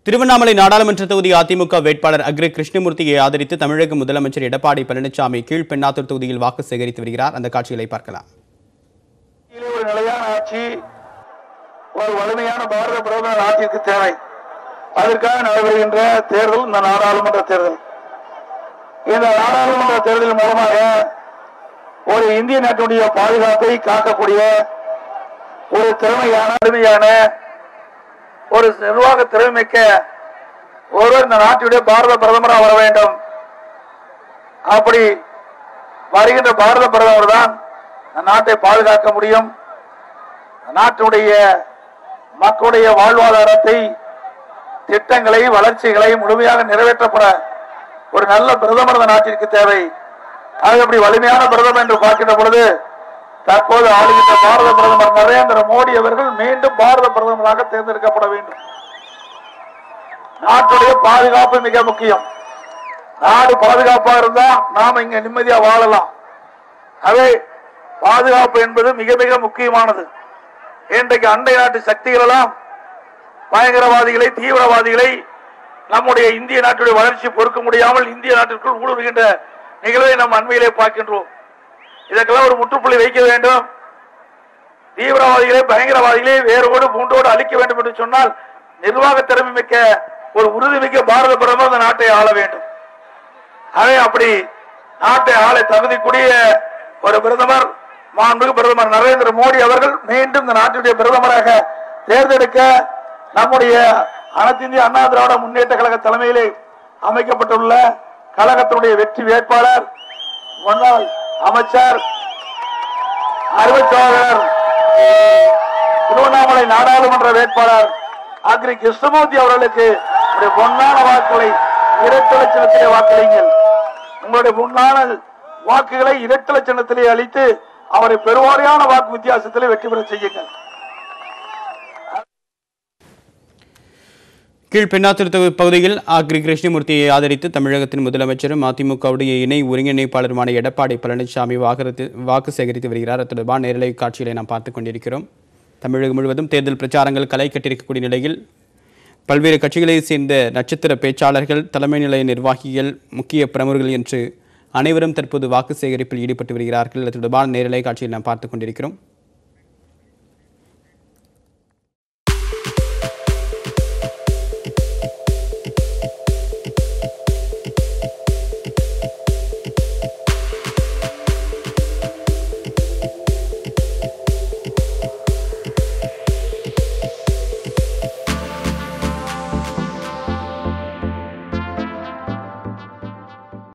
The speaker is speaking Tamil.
திருவண்ணாமலை நாடாளுமன்ற தொகுதி அதிமுக வேட்பாளர் அக்ரி கிருஷ்ணமூர்த்தியை ஆதரித்து தமிழக முதலமைச்சர் எடப்பாடி பழனிசாமி கீழ்பெண்ணாத்தூர் தொகுதியில் வாக்கு சேகரித்து வருகிறார். அந்த காட்சிகளை பார்க்கலாம். ஒரு நிலையான ஆட்சி, ஒரு வலிமையான பாரத பிரதமர் ஆட்சிக்கு தேவை. அதற்காக நடைபெறுகின்ற தேர்தல் இந்த நாடாளுமன்ற தேர்தல். இந்த நாடாளுமன்ற தேர்தல் மூலமாக ஒரு இந்திய நாட்டுடைய பாதுகாப்பை காக்கக்கூடிய ஒரு திறமையான ஒரு நிர்வாக திறமைமிக்க ஒருவர் இந்த நாட்டுடைய பாரத பிரதமராக வர வேண்டும். அப்படி வருகின்ற பாரத பிரதமர் தான் நாட்டை பாதுகாக்க முடியும். நாட்டுடைய மக்களுடைய வாழ்வாதாரத்தை, திட்டங்களை, வளர்ச்சிகளை முழுமையாக நிறைவேற்றப்பட ஒரு நல்ல பிரதமர் இந்த நாட்டிற்கு தேவை. அது அப்படி வலிமையான பிரதமர் என்று பார்க்கின்ற பொழுது தற்போது ஆளுகின்ற பாரத பிரதமர் நரேந்திர மோடி அவர்கள் மீண்டும் பாரத பிரதமராக தேர்ந்தெடுக்கப்பட வேண்டும். நாட்டுடைய பாதுகாப்பு மிக முக்கியம். நாடு பாதுகாப்பாக இருந்தா நாம இங்க நிம்மதியா வாழலாம். அதே பாதுகாப்பு என்பது மிக மிக முக்கியமானது. இன்றைக்கு அண்டை நாட்டு சக்திகள் எல்லாம் பயங்கரவாதிகளை, தீவிரவாதிகளை நம்முடைய இந்திய நாட்டுடைய வளர்ச்சி பொறுக்க முடியாமல் இந்திய நாட்டிற்குள் ஊடுருகின்ற நிகழ்வை நாம் அண்மையிலே பார்க்கின்றோம். இதற்கெல்லாம் ஒரு முற்றுப்புள்ளி வைக்க வேண்டும். தீவிரவாதிகளை, பயங்கரவாதிகளை வேரோடு பூண்டோடு அழிக்க வேண்டும் என்று சொன்னால் நிர்வாக திறமை மிக்க ஒரு உறுதிமிக்க பாரத பிரதமர் இந்த நாட்டை ஆள வேண்டும். அதே அப்படி நாட்டை ஆள தகுதிக்கூடிய ஒரு பிரதமர், மாண்புமிகு பிரதமர் நரேந்திர மோடி அவர்கள் மீண்டும் இந்த நாட்டுடைய பிரதமராக தேர்ந்தெடுக்க நம்முடைய அனைத்து இந்திய அண்ணா திராவிட முன்னேற்ற கழக தலைமையிலே அமைக்கப்பட்டுள்ள கழகத்தினுடைய வெற்றி வேட்பாளர், முன்னாள் அமைச்சர், அறிவிச்சாளர், திருவண்ணாமலை நாடாளுமன்ற வேட்பாளர் அக்ரி கிருஷ்ணமூர்த்தி அவர்களுக்கு பொன்னான வாக்குகளை இரட்டை லட்சணத்திலே வாக்களிங்கள். உங்களுடைய பொன்னான வாக்குகளை இரட்டை லட்சணத்திலே அளித்து அவரை பெருவாரியான வாக்கு வித்தியாசத்திலே வெற்றி பெற செய்யுங்கள். கீழ்பெண்ணாத்தூர் பகுதியில் அக்ரி கிருஷ்ணமூர்த்தியை ஆதரித்து தமிழகத்தின் முதலமைச்சரும் அதிமுகவுடைய இணை ஒருங்கிணைப்பாளருமான எடப்பாடி பழனிசாமி வாக்கு சேகரித்து வருகிறார். தொடர்பான நேரலை காட்சிகளை நாம் பார்த்துக் கொண்டிருக்கிறோம். தமிழகம் முழுவதும் தேர்தல் பிரச்சாரங்கள் களை கட்டியிருக்கக்கூடிய நிலையில் பல்வேறு கட்சிகளைச் சேர்ந்த நட்சத்திர பேச்சாளர்கள், தலைமை நிலைய நிர்வாகிகள், முக்கிய பிரமுகர்கள் என்று அனைவரும் தற்போது வாக்கு சேகரிப்பில் ஈடுபட்டு வருகிறார்கள். தொடர்பான நேரலை காட்சியில் நாம் பார்த்துக் கொண்டிருக்கிறோம்.